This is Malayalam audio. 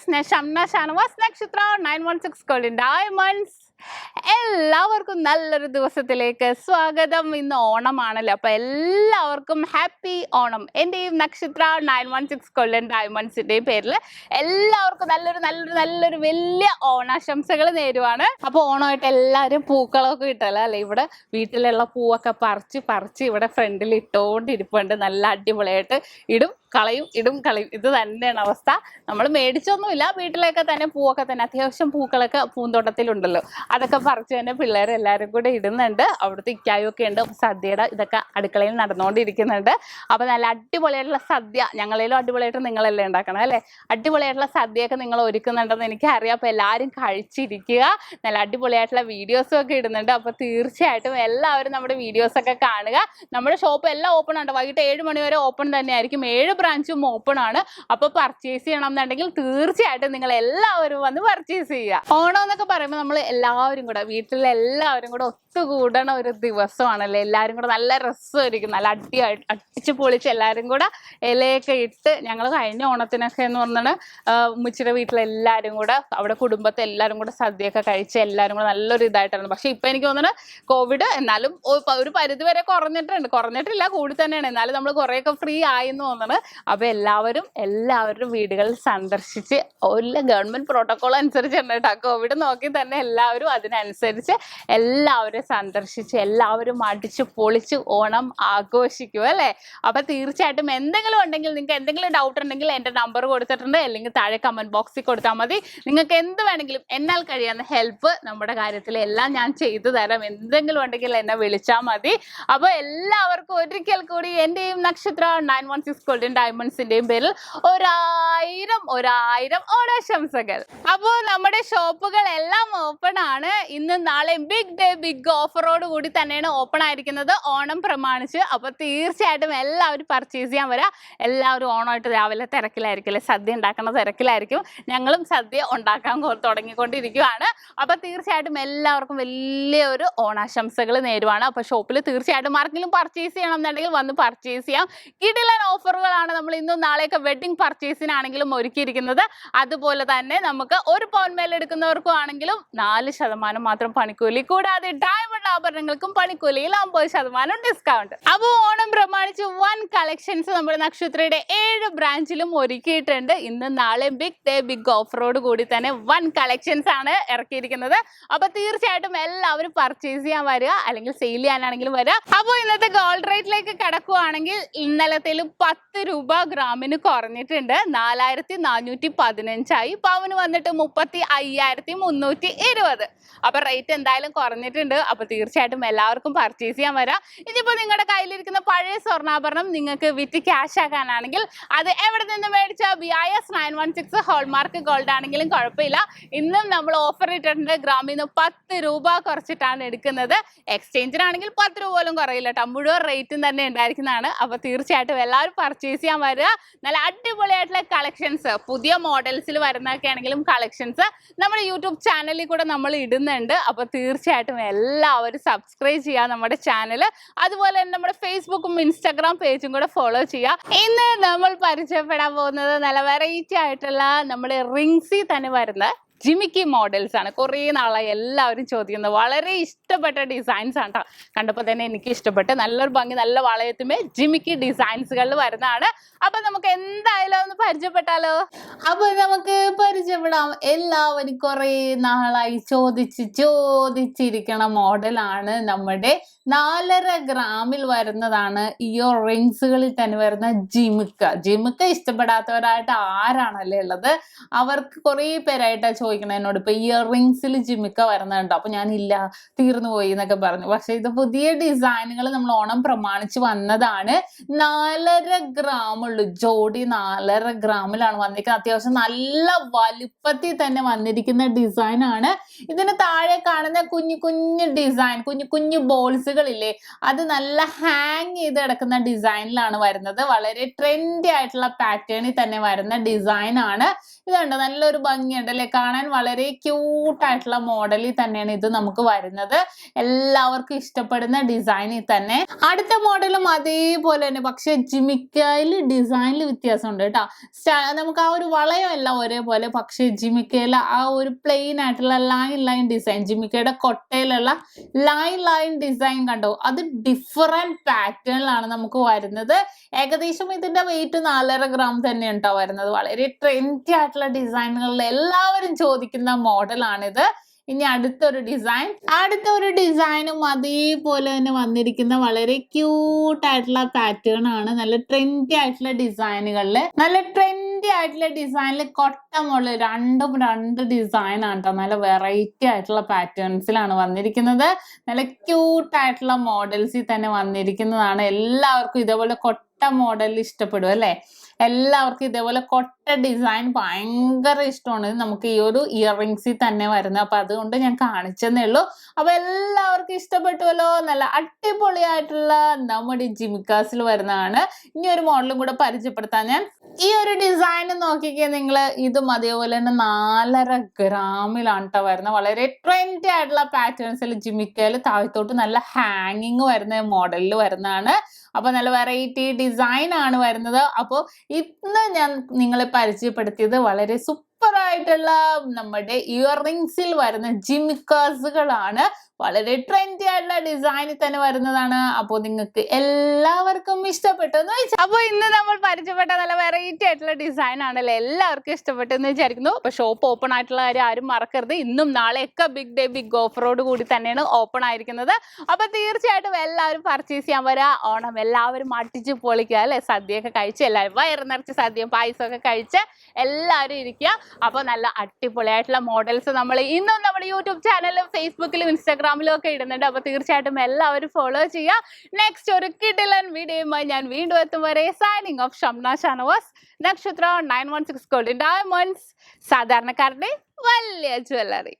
SHAMNA Nakshathra 916 Golden Diamonds. എല്ലാവർക്കും നല്ലൊരു ദിവസത്തിലേക്ക് സ്വാഗതം. ഇന്ന് ഓണമാണല്ലോ, അപ്പോൾ എല്ലാവർക്കും ഹാപ്പി ഓണം. എൻ്റെയും നക്ഷത്ര 916 കൊല്ലൻ ഡയമണ്ട്സിൻ്റെയും പേരിൽ എല്ലാവർക്കും നല്ലൊരു വലിയ ഓണാശംസകൾ നേരുവാണ്. അപ്പോൾ ഓണമായിട്ട് എല്ലാവരും പൂക്കളൊക്കെ ഇട്ടല്ലോ അല്ലേ. ഇവിടെ വീട്ടിലുള്ള പൂവൊക്കെ പറിച്ച് ഇവിടെ ഫ്രണ്ടിൽ ഇട്ടുകൊണ്ടിരിപ്പുണ്ട്. നല്ല അടിപൊളിയായിട്ട് ഇടും കളയും ഇത് തന്നെയാണ് അവസ്ഥ. നമ്മൾ മേടിച്ചൊന്നുമില്ല, വീട്ടിലേക്ക് തന്നെ പൂവൊക്കെ തന്നെ അത്യാവശ്യം പൂക്കളൊക്കെ പൂന്തോട്ടത്തിലുണ്ടല്ലോ, അതൊക്കെ പറിച്ച് തന്നെ പിള്ളേരെല്ലാവരും കൂടെ ഇടുന്നുണ്ട്. അവിടുത്തെ ഇക്കായൊക്കെ ഉണ്ട്. സദ്യയുടെ ഇതൊക്കെ അടുക്കളയിൽ നടന്നുകൊണ്ടിരിക്കുന്നുണ്ട്. അപ്പോൾ നല്ല അടിപൊളിയായിട്ടുള്ള സദ്യ, ഞങ്ങളേലും അടിപൊളിയായിട്ട് നിങ്ങളല്ലേ ഉണ്ടാക്കണം അല്ലേ. അടിപൊളിയായിട്ടുള്ള സദ്യയൊക്കെ നിങ്ങൾ ഒരുക്കുന്നുണ്ടെന്ന് എനിക്കറിയാം. അപ്പോൾ എല്ലാവരും കഴിച്ചിരിക്കുക. നല്ല അടിപൊളിയായിട്ടുള്ള വീഡിയോസും ഒക്കെ ഇടുന്നുണ്ട്. അപ്പോൾ തീർച്ചയായിട്ടും എല്ലാവരും നമ്മുടെ വീഡിയോസൊക്കെ കാണുക. നമ്മുടെ ഷോപ്പ് എല്ലാം ഓപ്പൺ ഉണ്ട്. വൈകിട്ട് 7 മണി വരെ ഓപ്പൺ തന്നെയായിരിക്കും. 7 ബ്രാഞ്ചും ഓപ്പൺ ആണ്. അപ്പോൾ പർച്ചേസ് ചെയ്യണം എന്നുണ്ടെങ്കിൽ തീർച്ചയായിട്ടും നിങ്ങൾ എല്ലാവരും വന്ന് പർച്ചേസ് ചെയ്യുക. ഓണം എന്നൊക്കെ പറയുമ്പോൾ നമ്മൾ എല്ലാവരും കൂടെ വീട്ടിലെല്ലാവരും കൂടെ ഒത്തുകൂടണ ഒരു ദിവസമാണല്ലേ. എല്ലാവരും കൂടെ നല്ല രസമായിരിക്കും. നല്ല അടിച്ച് പൊളിച്ച് എല്ലാവരും കൂടെ ഇലയൊക്കെ ഇട്ട്, ഞങ്ങൾ കഴിഞ്ഞ ഓണത്തിനൊക്കെ എന്ന് പറഞ്ഞാൽ ഉമ്മച്ചിയുടെ വീട്ടിലെല്ലാവരും കൂടെ അവിടെ കുടുംബത്തെ എല്ലാവരും കൂടെ സദ്യയൊക്കെ കഴിച്ച് എല്ലാവരും കൂടെ നല്ലൊരു ഇതായിട്ടായിരുന്നു. പക്ഷേ ഇപ്പം എനിക്ക് തോന്നുന്നത് കോവിഡ് എന്നാലും ഒരു പരിധി വരെ കുറഞ്ഞിട്ടില്ല, കൂടി തന്നെയാണ്. എന്നാലും നമ്മൾ കുറേയൊക്കെ ഫ്രീ ആയെന്ന് തോന്നുന്നത്. അപ്പോൾ എല്ലാവരും വീടുകളിൽ സന്ദർശിച്ച് ഗവൺമെൻറ് പ്രോട്ടോകോൾ അനുസരിച്ചുണ്ട് കേട്ടോ. കോവിഡ് നോക്കി തന്നെ എല്ലാവരും അതിനനുസരിച്ച് എല്ലാവരും സന്ദർശിച്ച് എല്ലാവരും അടിച്ച് പൊളിച്ച് ഓണം ആഘോഷിക്കും അല്ലേ. അപ്പോൾ തീർച്ചയായിട്ടും എന്തെങ്കിലും ഉണ്ടെങ്കിൽ, നിങ്ങൾക്ക് എന്തെങ്കിലും ഡൗട്ട് ഉണ്ടെങ്കിൽ എൻ്റെ നമ്പർ കൊടുത്തിട്ടുണ്ട്, അല്ലെങ്കിൽ താഴെ കമൻറ്റ് ബോക്സിൽ കൊടുത്താൽ മതി. നിങ്ങൾക്ക് എന്ത് വേണമെങ്കിലും എന്നാൽ കഴിയാവുന്ന ഹെൽപ്പ് നമ്മുടെ കാര്യത്തിൽ എല്ലാം ഞാൻ ചെയ്തു തരാം. എന്തെങ്കിലും ഉണ്ടെങ്കിൽ എന്നെ വിളിച്ചാൽ മതി. അപ്പോൾ എല്ലാവർക്കും ഒരിക്കൽ കൂടി എൻ്റെയും നക്ഷത്ര 916 ഗോൾഡൻ ഡയമണ്ട്സിൻ്റെയും പേരിൽ ഒരായിരം ഓണാശംസകൾ. അപ്പോൾ നമ്മുടെ ഷോപ്പുകൾ എല്ലാം ഓപ്പൺ ആണ്. ഇന്നും നാളെയും ബിഗ് ഓഫറോട് കൂടി തന്നെയാണ് ഓപ്പൺ ആയിരിക്കുന്നത് ഓണം പ്രമാണിച്ച്. അപ്പോൾ തീർച്ചയായിട്ടും എല്ലാവരും പർച്ചേസ് ചെയ്യാൻ വരാം. എല്ലാവരും ഓണമായിട്ട് രാവിലെ തിരക്കിലായിരിക്കും അല്ലേ, സദ്യ ഉണ്ടാക്കുന്ന തിരക്കിലായിരിക്കും. ഞങ്ങളും സദ്യ ഉണ്ടാക്കാൻ തുടങ്ങിക്കൊണ്ടിരിക്കുകയാണ്. അപ്പോൾ തീർച്ചയായിട്ടും എല്ലാവർക്കും വലിയൊരു ഓണാശംസകൾ നേരുവാണ്. അപ്പോൾ ഷോപ്പിൽ തീർച്ചയായിട്ടും ആർക്കെങ്കിലും പർച്ചേസ് ചെയ്യണം എന്നുണ്ടെങ്കിൽ വന്ന് പർച്ചേസ് ചെയ്യാം. കിടിലൻ ഓഫറുകളാണ് നമ്മൾ ഇന്നും നാളെയൊക്കെ വെഡിങ് പർച്ചേസിനാണെങ്കിലും ഒരുക്കിയിരിക്കുന്നത്. അതുപോലെ തന്നെ നമുക്ക് 1 പൗണ്ട് മേൽ എടുക്കുന്നവർക്കും ആണെങ്കിലും 4% മാത്രം പണിക്കൂലി, കൂടാതെ ഡയമണ്ട് ആഭരണങ്ങൾക്കും പണിക്കൂലിയിൽ 50% ഡിസ്കൗണ്ട്. അപ്പോൾ ഓണം പ്രമാണിച്ച് വൻ കളക്ഷൻസ് നമ്മുടെ നക്ഷത്രയുടെ 7 ബ്രാഞ്ചിലും ഒരുക്കിയിട്ടുണ്ട്. ഇന്ന് നാളെ ബിഗ് ഓഫറോട് കൂടി തന്നെ വൻ കളക്ഷൻസ് ആണ് ഇറക്കിയിരിക്കുന്നത്. അപ്പോൾ തീർച്ചയായിട്ടും എല്ലാവരും പർച്ചേസ് ചെയ്യാൻ വരിക, അല്ലെങ്കിൽ സെയിൽ ചെയ്യാനാണെങ്കിലും വരിക. അപ്പോൾ ഇന്നത്തെ ഗോൾഡ് റേറ്റിലേക്ക് കടക്കുകയാണെങ്കിൽ ഇന്നലത്തേലും 10 രൂപ ഗ്രാമിന് കുറഞ്ഞിട്ടുണ്ട്. 4415 പവന് വന്നിട്ട് 35,320. അപ്പോൾ റേറ്റ് എന്തായാലും കുറഞ്ഞിട്ടുണ്ട്. അപ്പോൾ തീർച്ചയായിട്ടും എല്ലാവർക്കും പർച്ചേസ് ചെയ്യാൻ വരാം. ഇതിപ്പോൾ നിങ്ങളുടെ കയ്യിലിരിക്കുന്ന പഴയ സ്വർണ്ണാഭരണം നിങ്ങൾക്ക് വിറ്റ് ക്യാഷ് ആക്കാനാണെങ്കിൽ അത് എവിടെ നിന്ന് മേടിച്ചാൽ BIS 916 ഹോൾമാർക്ക് ഗോൾഡ് ആണെങ്കിലും കുഴപ്പമില്ല. ഇന്നും നമ്മൾ ഓഫർ ഇട്ടിട്ടുണ്ട്. ഗ്രാമിൽ നിന്ന് 10 രൂപ കുറച്ചിട്ടാണ് എടുക്കുന്നത്. എക്സ്ചേഞ്ചിനാണെങ്കിൽ 10 രൂപ പോലും കുറയില്ല കേട്ടോ. മുഴുവൻ റേറ്റും തന്നെ ഉണ്ടായിരിക്കുന്നതാണ്. അപ്പോൾ തീർച്ചയായിട്ടും എല്ലാവരും പർച്ചേസ് ചെയ്യാൻ വരിക. നല്ല അടിപൊളിയായിട്ടുള്ള കളക്ഷൻസ്, പുതിയ മോഡൽസിൽ വരുന്നതൊക്കെ ആണെങ്കിലും കളക്ഷൻസ് നമ്മുടെ യൂട്യൂബ് ചാനലിൽ കൂടെ നമ്മൾ ഇടുന്നുണ്ട്. അപ്പോൾ തീർച്ചയായിട്ടും എല്ലാവരും സബ്സ്ക്രൈബ് ചെയ്യുക നമ്മുടെ ചാനൽ. അതുപോലെ തന്നെ നമ്മുടെ ഫേസ്ബുക്കും ഇൻസ്റ്റാഗ്രാം പേജും കൂടെ ഫോളോ ചെയ്യുക. ഇന്ന് നമ്മൾ പരിചയപ്പെടാൻ പോകുന്നത് നല്ല വെറൈറ്റി ആയിട്ടുള്ള നമ്മുടെ റിങ്സിൽ തന്നെ വരുന്ന ജിമിക്കി മോഡൽസ് ആണ്. കുറേ നാളായി എല്ലാവരും ചോദിക്കുന്നത്. വളരെ ഇഷ്ടപ്പെട്ട ഡിസൈൻസ് ആണ് കേട്ടോ. കണ്ടപ്പോൾ തന്നെ എനിക്ക് ഇഷ്ടപ്പെട്ട്. നല്ലൊരു ഭംഗി, നല്ല വളയത്തുമേ ജിമിക്കി ഡിസൈൻസുകളിൽ വരുന്നതാണ്. അപ്പോൾ നമുക്ക് എന്തായാലും ഒന്ന് പരിചയപ്പെട്ടാലോ. അപ്പോൾ നമുക്ക് പരിചയപ്പെടാം. എല്ലാവരും കുറേ നാളായി ചോദിച്ചിരിക്കണ മോഡലാണ് നമ്മുടെ 4.5 ഗ്രാമിൽ വരുന്നതാണ്. ഇയർ റിങ്സുകളിൽ തന്നെ വരുന്ന ജിമിക്ക ഇഷ്ടപ്പെടാത്തവരായിട്ട് ആരാണല്ലേ ഉള്ളത്? അവർക്ക് കുറേ പേരായിട്ടാണ് ചോദിക്കണം എന്നോട്, ഇപ്പൊ ഇയർ റിങ്സിൽ ജിമിക്ക വരുന്നുണ്ടോ? അപ്പൊ ഞാൻ ഇല്ല, തീർന്നു പോയി എന്നൊക്കെ പറഞ്ഞു. പക്ഷെ ഇത് പുതിയ ഡിസൈനുകൾ നമ്മൾ ഓണം പ്രമാണിച്ച് വന്നതാണ്. 4.5 ഗ്രാമുള്ളൂ ജോഡി. 4.5 ഗ്രാമിലാണ് വന്നിരിക്കുന്നത്. അത്യാവശ്യം നല്ല വലുപ്പത്തിൽ തന്നെ വന്നിരിക്കുന്ന ഡിസൈൻ ആണ്. ഇതിന് താഴെ കാണുന്ന കുഞ്ഞു ഡിസൈൻ, കുഞ്ഞു ബോൾസുകളില്ലേ, അത് നല്ല ഹാങ് ചെയ്ത് കിടക്കുന്ന ഡിസൈനിലാണ് വരുന്നത്. വളരെ ട്രെൻഡി ആയിട്ടുള്ള പാറ്റേണിൽ തന്നെ വരുന്ന ഡിസൈൻ ആണ്. ഇതുണ്ട്, നല്ലൊരു ഭംഗിയുണ്ട് അല്ലെ കാണാൻ. കാണാൻ വളരെ ക്യൂട്ടായിട്ടുള്ള മോഡലിൽ തന്നെയാണ് ഇത് നമുക്ക് വരുന്നത്. എല്ലാവർക്കും ഇഷ്ടപ്പെടുന്ന ഡിസൈനിൽ തന്നെ. അടുത്ത മോഡലും അതേപോലെ തന്നെ, പക്ഷെ ജിമിക്കയിൽ ഡിസൈനിൽ വ്യത്യാസമുണ്ട് കേട്ടോ. നമുക്ക് ആ ഒരു വളയം എല്ലാം ഒരേപോലെ, പക്ഷെ ജിമിക്കയിൽ ആ ഒരു പ്ലെയിൻ ആയിട്ടുള്ള ലൈൻ ഡിസൈൻ, ജിമിക്കയുടെ കൊട്ടയിലുള്ള ലൈൻ ഡിസൈൻ കണ്ടോ, അത് ഡിഫറെന്റ് പാറ്റേണിലാണ് നമുക്ക് വരുന്നത്. ഏകദേശം ഇതിന്റെ വെയിറ്റ് 4.5 ഗ്രാം തന്നെ ഉണ്ടോ വരുന്നത്. വളരെ ട്രെൻഡി ആയിട്ടുള്ള ഡിസൈനുകളിൽ എല്ലാവരും ചോദിക്കുന്ന മോഡലാണിത്. ഇനി അടുത്തൊരു ഡിസൈനും അതേപോലെ തന്നെ വന്നിരിക്കുന്ന വളരെ ക്യൂട്ടായിട്ടുള്ള പാറ്റേൺ ആണ്. നല്ല ട്രെൻഡി ആയിട്ടുള്ള ഡിസൈനിൽ കൊട്ടമുള്ള രണ്ട് ഡിസൈൻ ആണ് കേട്ടോ. നല്ല വെറൈറ്റി ആയിട്ടുള്ള പാറ്റേൺസിലാണ് വന്നിരിക്കുന്നത്. നല്ല ക്യൂട്ടായിട്ടുള്ള മോഡൽസിൽ തന്നെ വന്നിരിക്കുന്നതാണ്. എല്ലാവർക്കും ഇതേപോലെ കൊട്ട മോഡൽ ഇഷ്ടപ്പെടും അല്ലേ? എല്ലാവർക്കും ഇതേപോലെ കൊട്ട ഡിസൈൻ ഭയങ്കര ഇഷ്ടമാണ്. നമുക്ക് ഈ ഒരു ഇയറിങ്സിൽ തന്നെ വരുന്നത്. അപ്പൊ അതുകൊണ്ട് ഞാൻ കാണിച്ചെന്നേ ഉള്ളൂ. അപ്പൊ എല്ലാവർക്കും ഇഷ്ടപ്പെട്ടുവല്ലോ. നല്ല അടിപൊളിയായിട്ടുള്ള നമ്മുടെ ജിമിക്കാസിൽ വരുന്നതാണ്. ഇനി ഒരു മോഡലും കൂടെ പരിചയപ്പെടുത്താൻ ഞാൻ. ഈ ഒരു ഡിസൈൻ നോക്കിക്കേ നിങ്ങൾ. ഇതും അതേപോലെ തന്നെ 4.5 ഗ്രാമിലാണ് കേട്ടോ വരുന്നത്. വളരെ ട്രെൻഡി ആയിട്ടുള്ള പാറ്റേൺസിൽ ജിമിക്കയിൽ താഴത്തോട്ട് നല്ല ഹാങ്ങിങ് വരുന്ന മോഡലിൽ വരുന്നതാണ്. അപ്പൊ നല്ല വെറൈറ്റി ഡിസൈൻ ആണ് വരുന്നത്. അപ്പോൾ ഇന്ന് ഞാൻ നിങ്ങളെ പരിചയപ്പെടുത്തിയത് വളരെ സൂപ്പർ ആയിട്ടുള്ള നമ്മുടെ ഇയറിങ്സിൽ വരുന്ന ജിമിക്കാസുകളാണ്. വളരെ ട്രെൻഡി ആയിട്ടുള്ള ഡിസൈനിൽ തന്നെ വരുന്നതാണ്. അപ്പോൾ നിങ്ങൾക്ക് എല്ലാവർക്കും ഇഷ്ടപ്പെട്ടെന്ന് വെച്ചാൽ, അപ്പോൾ ഇന്ന് നമ്മൾ പരിചയപ്പെട്ട നല്ല വെറൈറ്റി ആയിട്ടുള്ള ഡിസൈൻ ആണല്ലോ. എല്ലാവർക്കും ഇഷ്ടപ്പെട്ടെന്ന് വിചാരിക്കുന്നു. അപ്പൊ ഷോപ്പ് ഓപ്പൺ ആയിട്ടുള്ള കാര്യം ആരും മറക്കരുത്. ഇന്നും നാളെയൊക്കെ ബിഗ് ഡേ ബിഗ് ഓഫറോട് കൂടി തന്നെയാണ് ഓപ്പൺ ആയിരിക്കുന്നത്. അപ്പൊ തീർച്ചയായിട്ടും എല്ലാവരും പർച്ചേസ് ചെയ്യാൻ വരാ. ഓണം എല്ലാവരും അടിച്ച് പൊളിക്കുക അല്ലെ? സദ്യയൊക്കെ കഴിച്ച് എല്ലാവരും വയറ് നിറച്ച് സദ്യയും പായസമൊക്കെ കഴിച്ച് എല്ലാവരും ഇരിക്കുക. അപ്പോൾ നല്ല അടിപൊളിയായിട്ടുള്ള മോഡൽസ് നമ്മൾ ഇന്നും നമ്മുടെ യൂട്യൂബ് ചാനലിലും ഫേസ്ബുക്കിലും ഇൻസ്റ്റാഗ്രാമിലും ഒക്കെ ഇടുന്നുണ്ട്. അപ്പോൾ തീർച്ചയായിട്ടും എല്ലാവരും ഫോളോ ചെയ്യുക. നെക്സ്റ്റ് ഒരു കിടിലൻ വീഡിയോയുമായി ഞാൻ വീണ്ടും എത്തും വരെ സൈനിങ് ഓഫ് ഷംന ഷാനവാസ്, നക്ഷത്ര 916 ഗോൾഡൻ ഡയമണ്ട്സ്, സാധാരണക്കാരുടെ വലിയ ജ്വല്ലറി.